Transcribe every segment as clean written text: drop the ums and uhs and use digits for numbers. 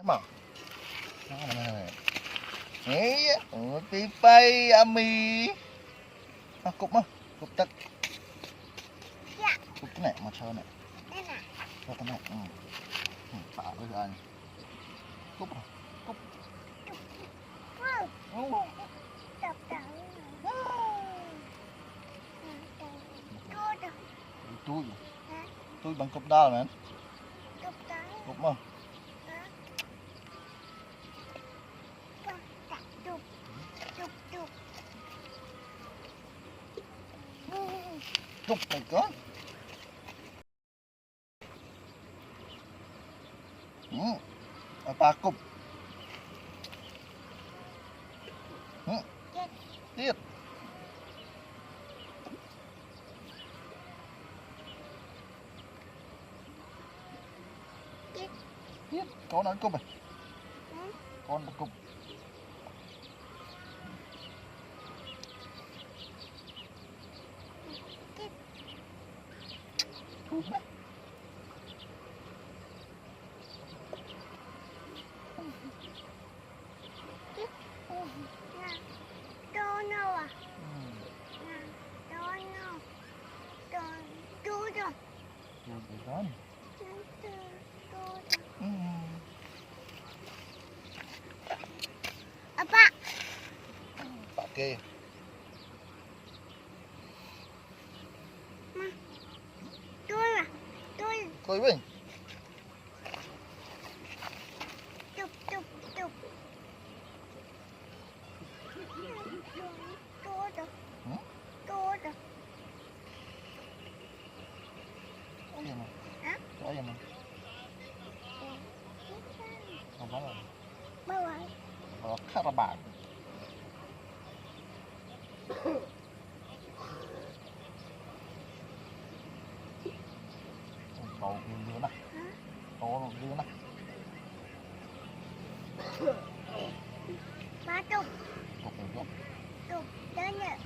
mà ấy tí bay ami cục mà cục tật cục cái này mà sao này cho cái này tạ với anh cúp à cúp tôi bằng cúp đao này cúp mà cúp này có apa cúp tiếp tiếp con ăn cúp này con cúp Apa? Pakai. Coi với. Chụp. Có gì mà? Hả? Có gì mà? Không phải rồi. Bao rồi? Khá là bạc. Cậu đưa nè. Cậu đưa nè. Ba chục. Chục Đến nè.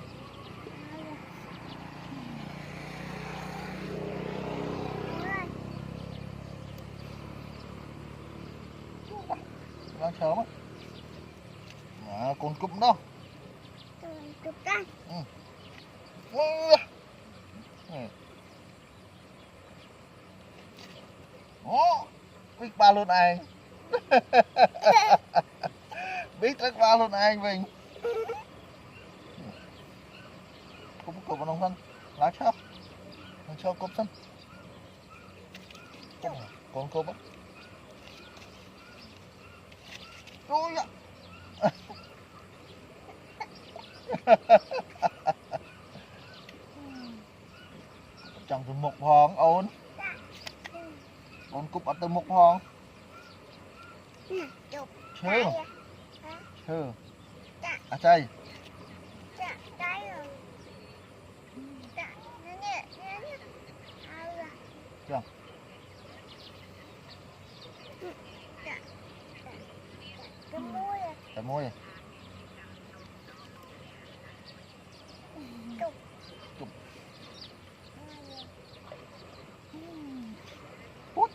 Đang sớm á. Con cụm đó. Chụp ra. Biết ba luôn anh. Biết rất ba luôn anh mình. Cụm vào nông thân. Lá chóc. Cho cụm sân. Con cụm á. Ôi ạ. Chẳng từ một hòn ôn. Con cúp ở từ một hòn. Chưa. À chay. Chưa. Cái môi. Chụp. Hút.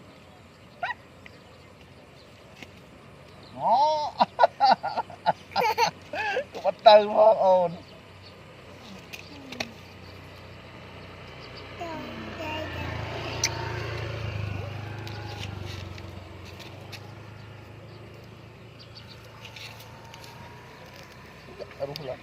Đó. Cục bắt tư không ồn. Đúng rồi.